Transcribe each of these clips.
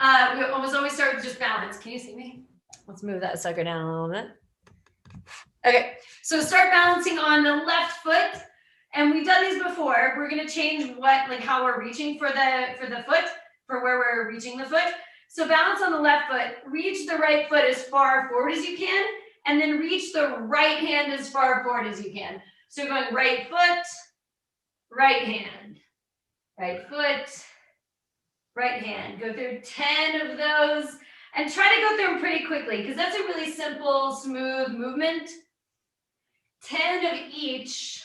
We always start with just balance. Can you see me? Let's move that sucker down a little bit. Okay, so start balancing on the left foot. And we've done these before. We're gonna change how we're reaching for the foot, for where we're reaching the foot. So balance on the left foot, reach the right foot as far forward as you can, and then reach the right hand as far forward as you can. So you're going right foot, right hand, right foot, right hand. Go through 10 of those and try to go through them pretty quickly because that's a really simple, smooth movement. 10 of each.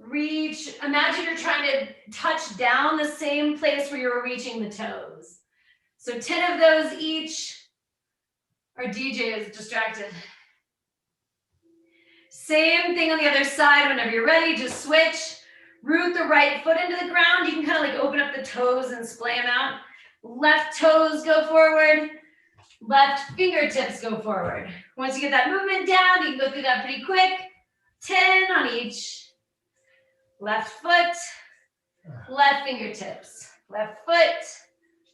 Reach, imagine you're trying to touch down the same place where you were reaching the toes. So 10 of those each. Our DJ is distracted. Same thing on the other side. Whenever you're ready, just switch. Root the right foot into the ground. You can kind of like open up the toes and splay them out. Left toes go forward. Left fingertips go forward. Once you get that movement down, you can go through that pretty quick. 10 on each. Left foot, left fingertips. Left foot,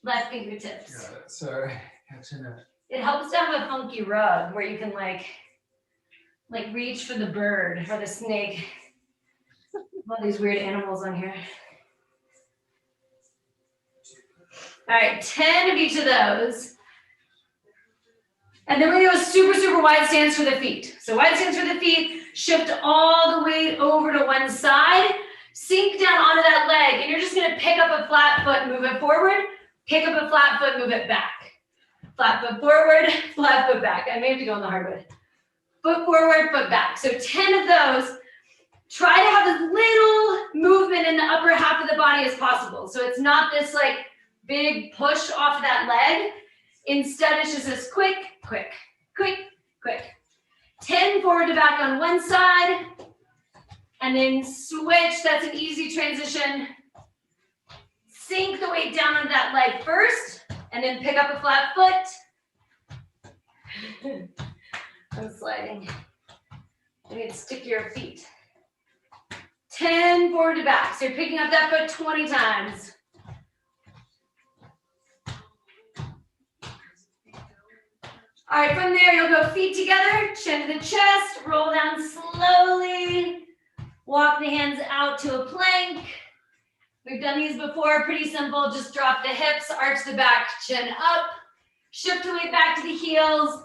left fingertips. Got it. Sorry, catching it. It helps to have a funky rug where you can like reach for the bird or the snake. All these weird animals on here. All right, 10 of each of those. And then we're gonna go super, super wide stance for the feet. So wide stance for the feet, shift all the weight over to one side, sink down onto that leg, and you're just gonna pick up a flat foot, move it forward, pick up a flat foot, move it back. Flat foot forward, flat foot back. I may have to go on the hard way. Foot forward, foot back. So 10 of those. Try to have as little movement in the upper half of the body as possible. So it's not this like big push off that leg. Instead, it's just this quick, quick, quick, quick. 10 forward to back on one side, and then switch. That's an easy transition. Sink the weight down on that leg first, and then pick up a flat foot. I'm sliding. You need stickier feet. 10 forward to back. So you're picking up that foot 20 times. All right, from there, you'll go feet together, chin to the chest, roll down slowly, walk the hands out to a plank. We've done these before, pretty simple. Just drop the hips, arch the back, chin up, shift the weight back to the heels,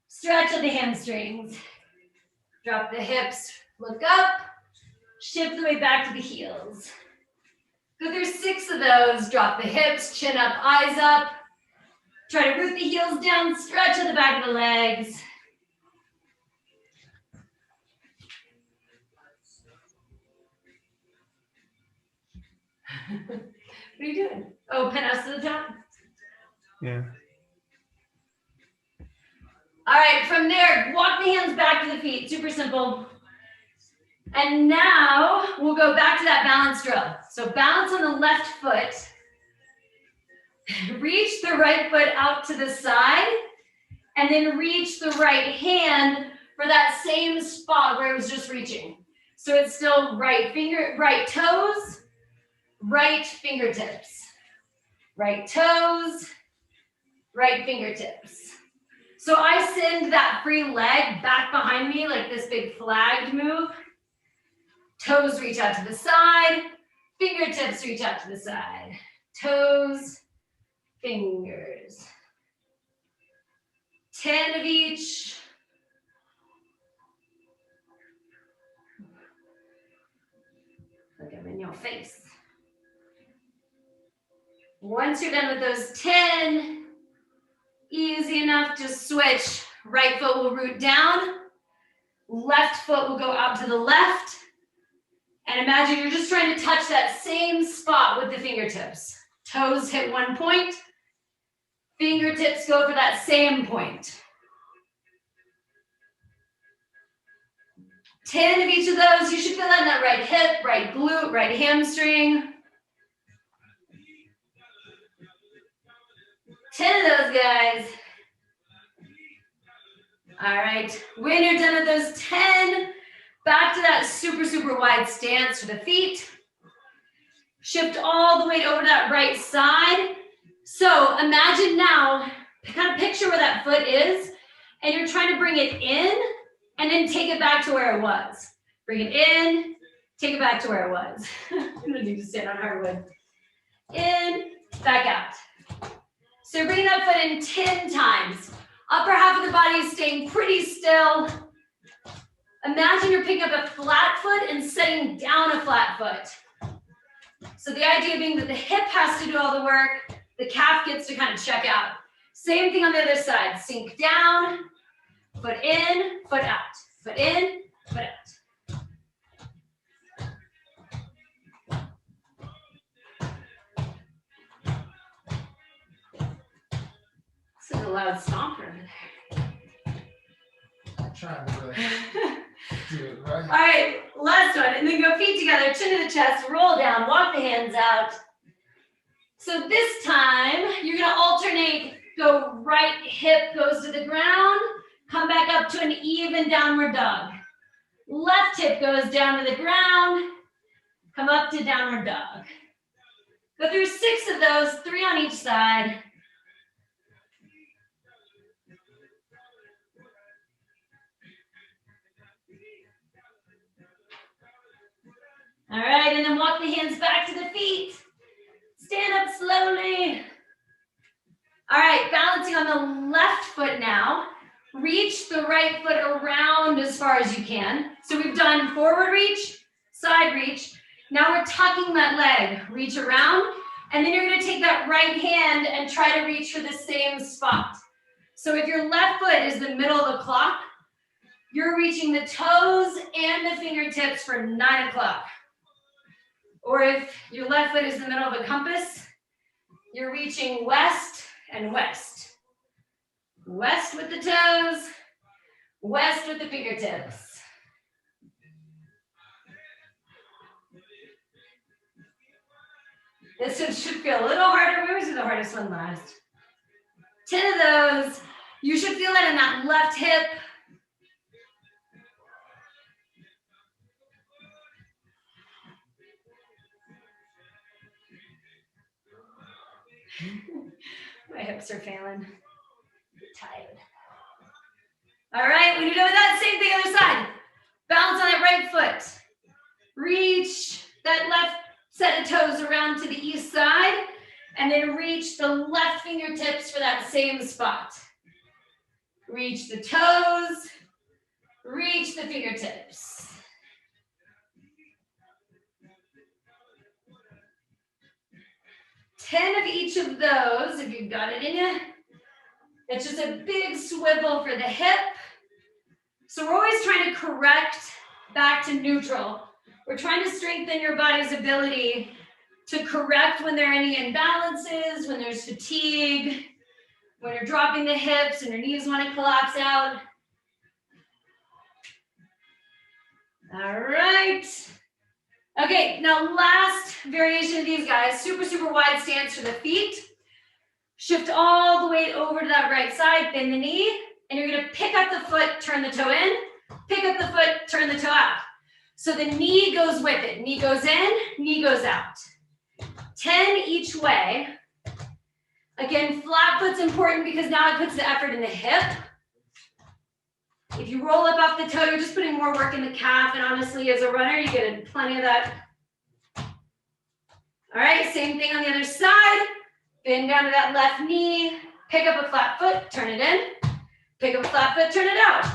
stretch at the hamstrings. Drop the hips, look up, shift the weight back to the heels. Go through 6 of those, drop the hips, chin up, eyes up. Try to root the heels down, stretch at the back of the legs. What are you doing? Oh, penthouse to the top? Yeah. All right, from there, walk the hands back to the feet. Super simple. And now we'll go back to that balance drill. So balance on the left foot. Reach the right foot out to the side, and then reach the right hand for that same spot where it was just reaching. So it's still right toes, right fingertips. Right toes, right fingertips. So I send that free leg back behind me like this big flagged move. Toes reach out to the side, fingertips reach out to the side. Toes, fingers. 10 of each. Look, I'm in your face. Once you're done with those 10, easy enough, just switch. Right foot will root down. Left foot will go out to the left. And imagine you're just trying to touch that same spot with the fingertips. Toes hit one point. Fingertips go for that same point. 10 of each of those. You should feel that in that right hip, right glute, right hamstring. 10 of those guys. All right. When you're done with those 10, back to that super, super wide stance for the feet. Shift all the weight over to that right side. So imagine now, kind of picture where that foot is, and you're trying to bring it in and then take it back to where it was. Bring it in, take it back to where it was. I'm gonna need to stand on hardwood. In, back out. So you're bringing that foot in 10 times. Upper half of the body is staying pretty still. Imagine you're picking up a flat foot and setting down a flat foot. So the idea being that the hip has to do all the work, the calf gets to kind of check out. Same thing on the other side. Sink down, foot in, foot out. Foot in, foot out. This is a loud stomper over there. I'm trying to really do it right. All right, last one, and then go feet together, chin to the chest, roll down, walk the hands out. So this time, you're gonna alternate, go right hip goes to the ground, come back up to an even downward dog. Left hip goes down to the ground, come up to downward dog. Go through 6 of those, 3 on each side. All right, and then walk the hands back to the feet. Stand up slowly. All right, balancing on the left foot now. Reach the right foot around as far as you can. So we've done forward reach, side reach. Now we're tucking that leg. Reach around, and then you're gonna take that right hand and try to reach for the same spot. So if your left foot is the middle of the clock, you're reaching the toes and the fingertips for 9 o'clock. Or if your left foot is the middle of a compass, you're reaching west and west. West with the toes, west with the fingertips. This one should feel a little harder. We always do the hardest one last. 10 of those. You should feel that in that left hip. My hips are failing. I'm tired. All right, when you're done with that, same thing other side. Balance on that right foot. Reach that left set of toes around to the east side, and then reach the left fingertips for that same spot. Reach the toes, reach the fingertips. Ten of each of those, if you've got it in you. It's just a big swivel for the hip. So we're always trying to correct back to neutral. We're trying to strengthen your body's ability to correct when there are any imbalances, when there's fatigue, when you're dropping the hips and your knees want to collapse out. All right. Okay, now last variation of these guys, super, super wide stance for the feet. Shift all the weight over to that right side, bend the knee, and you're gonna pick up the foot, turn the toe in, pick up the foot, turn the toe out. So the knee goes with it. Knee goes in, knee goes out. 10 each way. Again, flat foot's important because now it puts the effort in the hip. If you roll up off the toe, you're just putting more work in the calf, and honestly, as a runner, you get plenty of that. All right, same thing on the other side. Bend down to that left knee, pick up a flat foot, turn it in. Pick up a flat foot, turn it out.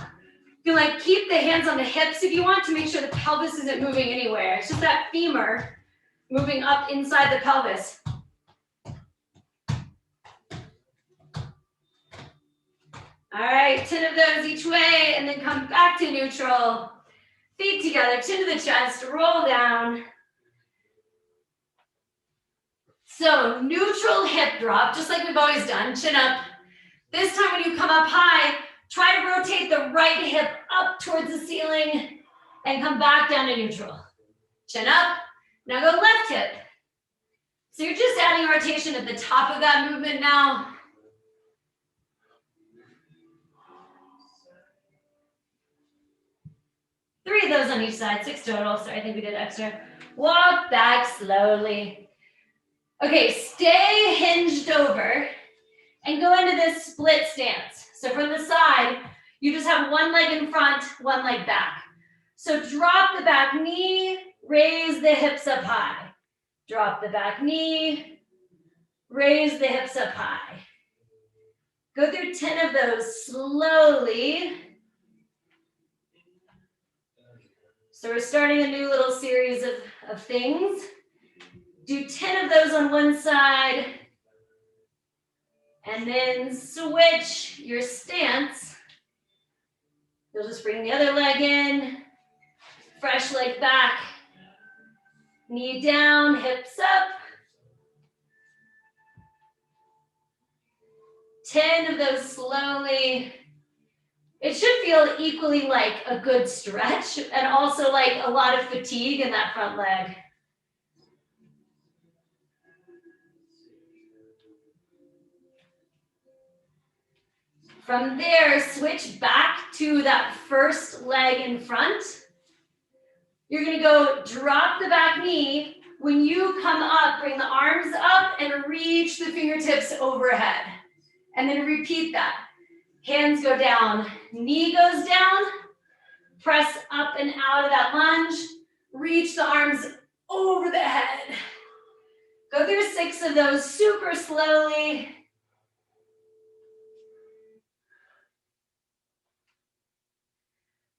You can like keep the hands on the hips if you want to make sure the pelvis isn't moving anywhere. It's just that femur moving up inside the pelvis. All right, 10 of those each way, and then come back to neutral. Feet together, chin to the chest, roll down. So neutral hip drop, just like we've always done, chin up. This time when you come up high, try to rotate the right hip up towards the ceiling and come back down to neutral. Chin up, now go left hip. So you're just adding rotation at the top of that movement now. Three of those on each side, 6 total. Sorry, I think we did extra. Walk back slowly. Okay, stay hinged over and go into this split stance. So from the side, you just have one leg in front, one leg back. So drop the back knee, raise the hips up high. Drop the back knee, raise the hips up high. Go through 10 of those slowly. So we're starting a new little series of things. Do 10 of those on one side, and then switch your stance. You'll just bring the other leg in, fresh leg back, knee down, hips up. 10 of those slowly. It should feel equally like a good stretch and also like a lot of fatigue in that front leg. From there, switch back to that first leg in front. You're gonna go drop the back knee. When you come up, bring the arms up and reach the fingertips overhead. And then repeat that. Hands go down, knee goes down, press up and out of that lunge, reach the arms over the head. Go through 6 of those super slowly.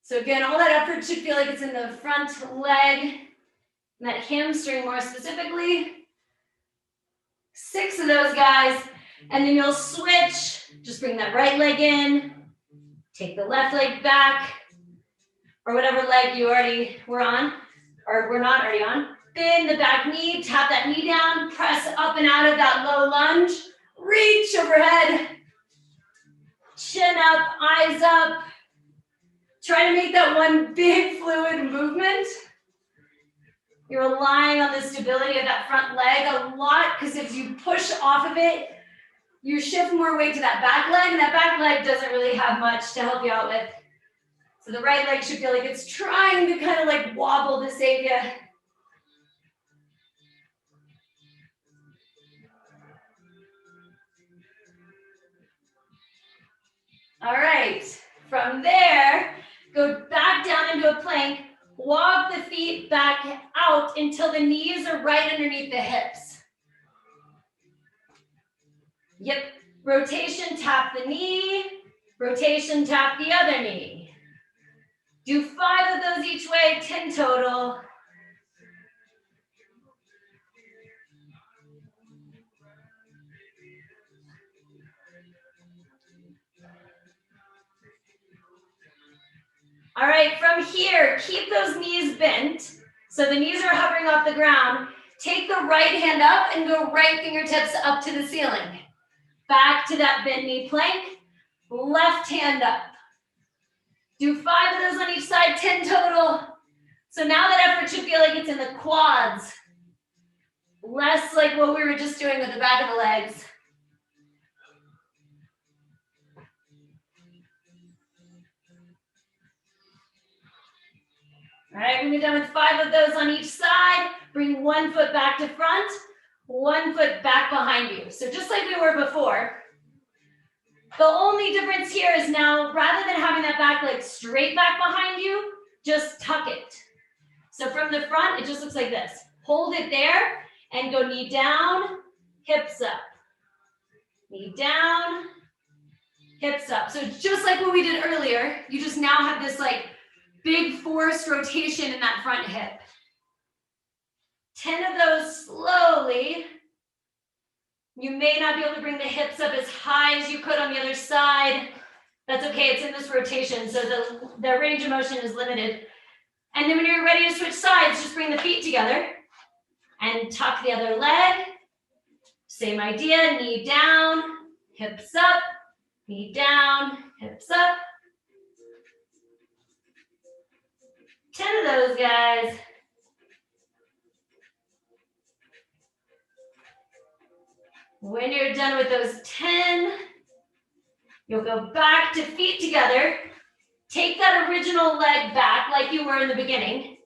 So again, all that effort should feel like it's in the front leg, and that hamstring more specifically. 6 of those guys, and then you'll switch. Just bring that right leg in, take the left leg back, or whatever leg you already were on, or were not already on. Bend the back knee, tap that knee down, press up and out of that low lunge, reach overhead, chin up, eyes up. Try to make that one big fluid movement. You're relying on the stability of that front leg a lot, because if you push off of it, you shift more weight to that back leg, and that back leg doesn't really have much to help you out with. So the right leg should feel like it's trying to kind of like wobble to save you. All right, from there, go back down into a plank, walk the feet back out until the knees are right underneath the hips. Yep, rotation, tap the knee, rotation, tap the other knee. Do 5 of those each way, 10 total. All right, from here, keep those knees bent. So the knees are hovering off the ground. Take the right hand up and go right fingertips up to the ceiling. Back to that bent knee plank, left hand up. Do 5 of those on each side, 10 total. So now that effort should feel like it's in the quads, less like what we were just doing with the back of the legs. All right, when you're done with 5 of those on each side, bring 1 foot back to front, 1 foot back behind you. So just like we were before. The only difference here is now, rather than having that back leg straight back behind you, just tuck it. So from the front, it just looks like this. Hold it there and go knee down, hips up. Knee down, hips up. So just like what we did earlier, you just now have this like big forced rotation in that front hip. 10 of those slowly. You may not be able to bring the hips up as high as you could on the other side. That's okay, it's in this rotation, so the range of motion is limited. And then when you're ready to switch sides, just bring the feet together and tuck the other leg. Same idea, knee down, hips up, knee down, hips up. 10 of those, guys. When you're done with those 10, you'll go back to feet together. Take that original leg back like you were in the beginning.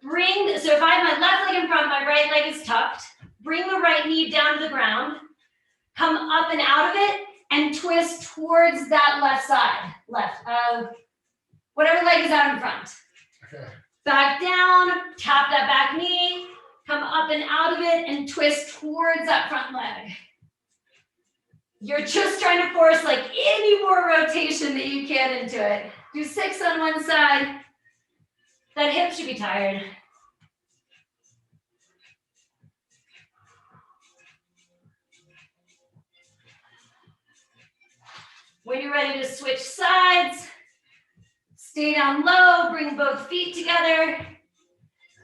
So if I have my left leg in front, my right leg is tucked. Bring the right knee down to the ground. Come up and out of it and twist towards that left side. Whatever leg is out in front. Okay. Back down, tap that back knee, come up and out of it and twist towards that front leg. You're just trying to force like any more rotation that you can into it. Do 6 on one side. That hip should be tired. When you're ready to switch sides, stay down low, bring both feet together,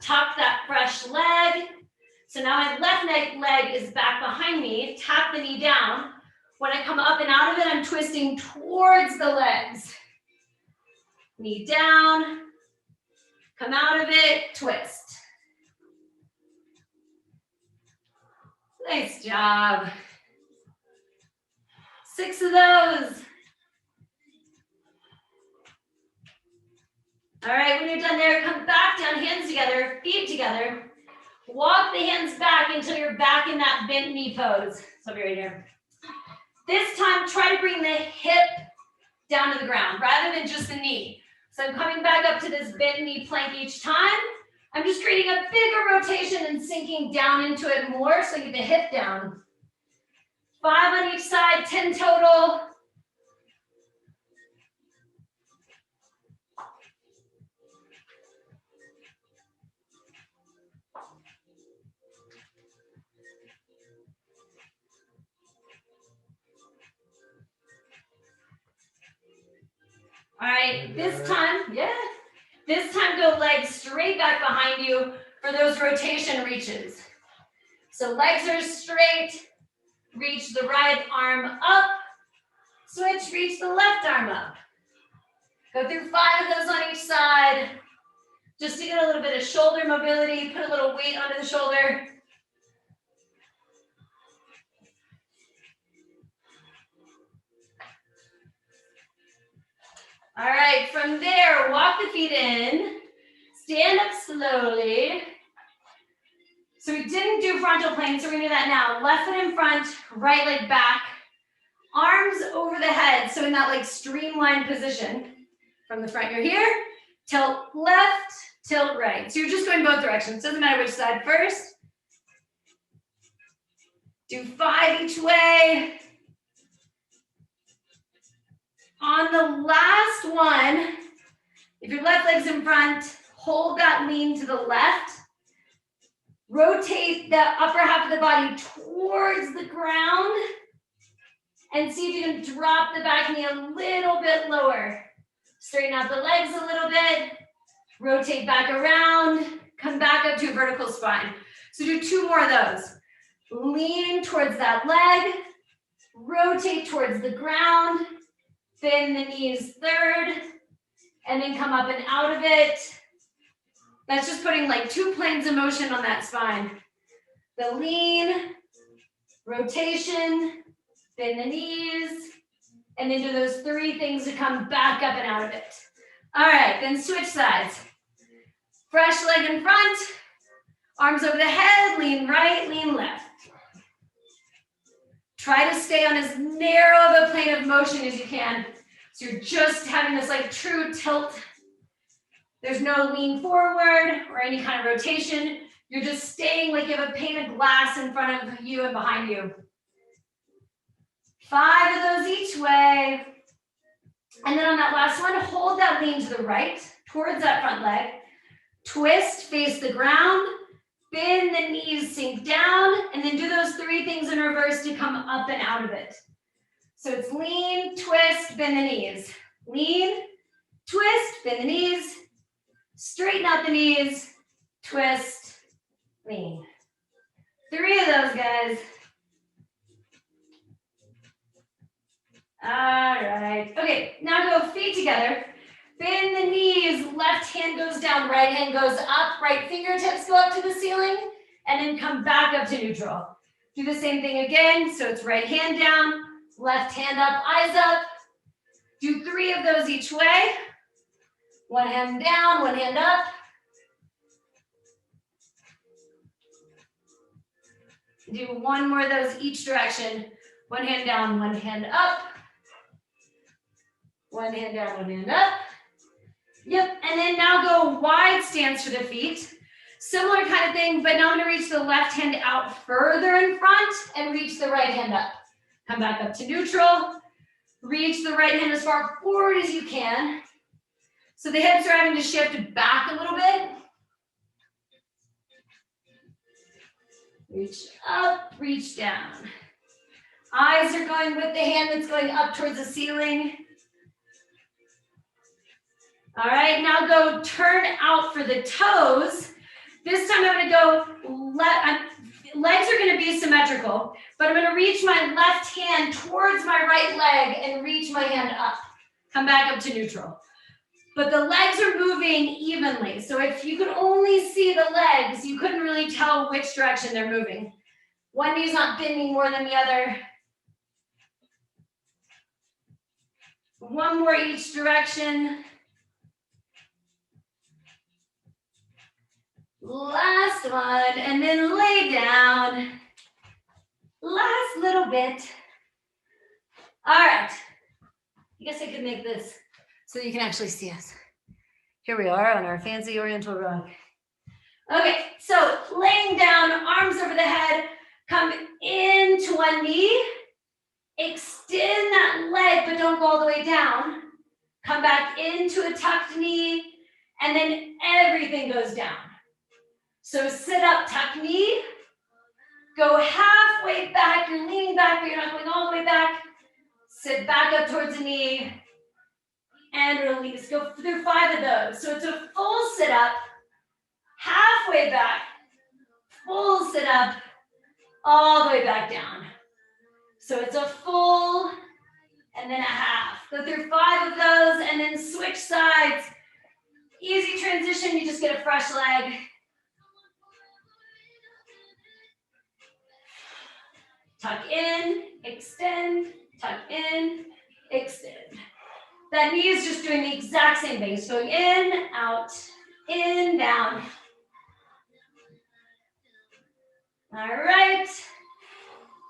tuck that fresh leg. So now my left leg is back behind me, tap the knee down. When I come up and out of it, I'm twisting towards the legs. Knee down, come out of it, twist. Nice job. 6 of those. All right, when you're done there, come back down, hands together, feet together. Walk the hands back until you're back in that bent knee pose. So I'll be right here. This time, try to bring the hip down to the ground rather than just the knee. So I'm coming back up to this bent knee plank each time. I'm just creating a bigger rotation and sinking down into it more so I get the hip down. 5 on each side, 10 total. All right, this time go legs straight back behind you for those rotation reaches. So legs are straight, reach the right arm up, switch, reach the left arm up. Go through 5 of those on each side, just to get a little bit of shoulder mobility, put a little weight onto the shoulder. All right, from there, walk the feet in, stand up slowly. So we didn't do frontal plane, so we're gonna do that now. Left foot in front, right leg back, arms over the head. So in that like streamlined position, from the front, you're here, tilt left, tilt right. So you're just going both directions, doesn't matter which side first. Do 5 each way. On the last one, if your left leg's in front, hold that lean to the left. Rotate the upper half of the body towards the ground. And see if you can drop the back knee a little bit lower. Straighten out the legs a little bit. Rotate back around. Come back up to a vertical spine. So do 2 more of those. Lean towards that leg. Rotate towards the ground. Bend the knees 3rd, and then come up and out of it. That's just putting like 2 planes of motion on that spine. The lean, rotation, bend the knees, and then do those 3 things to come back up and out of it. All right, then switch sides. Fresh leg in front, arms over the head, lean right, lean left. Try to stay on as narrow of a plane of motion as you can. So you're just having this like true tilt. There's no lean forward or any kind of rotation. You're just staying like you have a pane of glass in front of you and behind you. 5 of those each way. And then on that last one, hold that lean to the right towards that front leg. Twist, face the ground. Bend the knees, sink down, and then do those 3 things in reverse to come up and out of it. So it's lean, twist, bend the knees. Lean, twist, bend the knees. Straighten out the knees, twist, lean. 3 of those, guys. All right. Okay, now go feet together. Bend the knees, left hand goes down, right hand goes up, right fingertips go up to the ceiling, and then come back up to neutral. Do the same thing again, so it's right hand down, left hand up, eyes up. Do 3 of those each way. 1 hand down, 1 hand up. Do one more of those each direction. One hand down, one hand up. One hand down, one hand up. Yep, and then now go wide stance for the feet. Similar kind of thing, but now I'm gonna reach the left hand out further in front and reach the right hand up. Come back up to neutral. Reach the right hand as far forward as you can. So the hips are having to shift back a little bit. Reach up, reach down. Eyes are going with the hand that's going up towards the ceiling. All right, now go turn out for the toes. This time I'm gonna go legs are gonna be symmetrical, but I'm gonna reach my left hand towards my right leg and reach my hand up. Come back up to neutral. But the legs are moving evenly. So if you could only see the legs, you couldn't really tell which direction they're moving. One knee's not bending more than the other. One more each direction. Last one, and then lay down. Last little bit. All right. I guess I could make this so you can actually see us. Here we are on our fancy oriental rug. Okay, so laying down, arms over the head, come into one knee, extend that leg, but don't go all the way down. Come back into a tucked knee, and then everything goes down. So sit up, tuck knee, go halfway back, you're leaning back, but you're not going all the way back. Sit back up towards the knee, and release. Go through 5 of those. So it's a full sit up, halfway back, full sit up, all the way back down. So it's a full and then a half. Go through 5 of those and then switch sides. Easy transition, you just get a fresh leg. Tuck in, extend, tuck in, extend. That knee is just doing the exact same thing. It's going in, out, in, down. All right.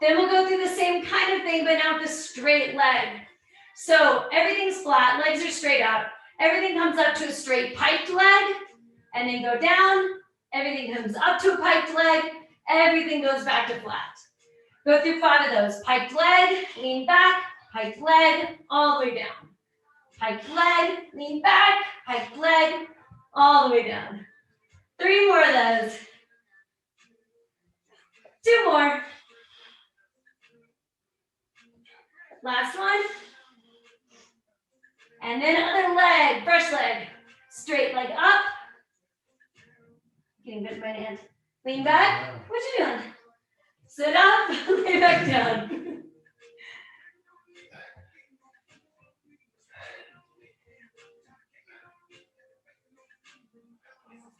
Then we'll go through the same kind of thing, but now with a straight leg. So everything's flat, legs are straight up. Everything comes up to a straight piked leg, and then go down. Everything comes up to a piked leg. Everything goes back to flat. Go through 5 of those. Piked leg, lean back, piked leg, all the way down. Piked leg, lean back, piked leg, all the way down. 3 more of those. 2 more. Last one. And then other leg, fresh leg. Straight leg up. Getting good in my hand. Lean back. What you doing? Sit up, lay back down.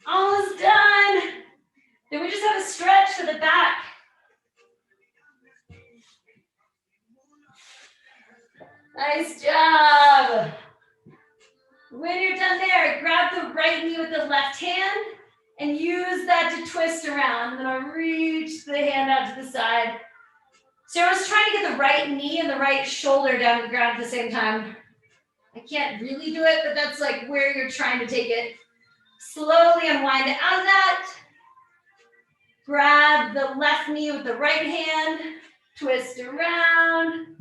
Almost done. Then we just have a stretch to the back. Nice job. When you're done there, grab the right knee with the left hand and use that to twist around. And then I'll reach the hand out to the side. So I was trying to get the right knee and the right shoulder down to the ground at the same time. I can't really do it, but that's like where you're trying to take it. Slowly unwind out of that. Grab the left knee with the right hand. Twist around.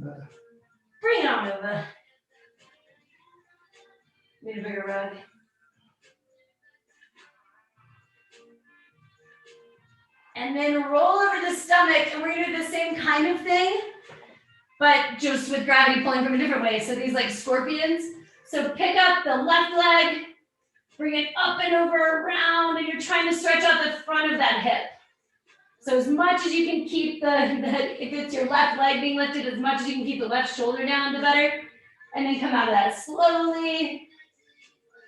Bring it on over. Need a bigger rug. And then roll over the stomach, and we're gonna do the same kind of thing, but just with gravity pulling from a different way. So these like scorpions. So pick up the left leg, bring it up and over, around, and you're trying to stretch out the front of that hip. So as much as you can keep if it's your left leg being lifted, as much as you can keep the left shoulder down, the better. And then come out of that slowly.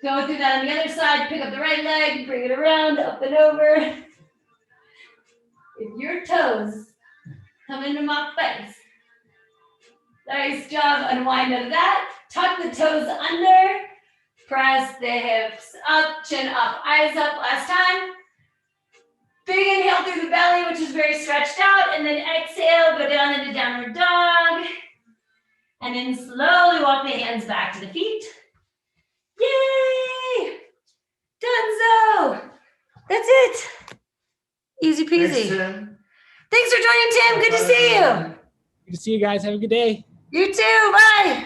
Go through that on the other side, pick up the right leg, bring it around, up and over. If your toes come into my face. Nice job, unwind out of that. Tuck the toes under, press the hips up, chin up, eyes up, last time. Big inhale through the belly, which is very stretched out, and then exhale, go down into downward dog. And then slowly walk the hands back to the feet. Yay! Donezo! That's it. Easy peasy. Thanks, Tim. Thanks for joining, Tim. Good to see you. Good to see you guys. Have a good day. You too. Bye.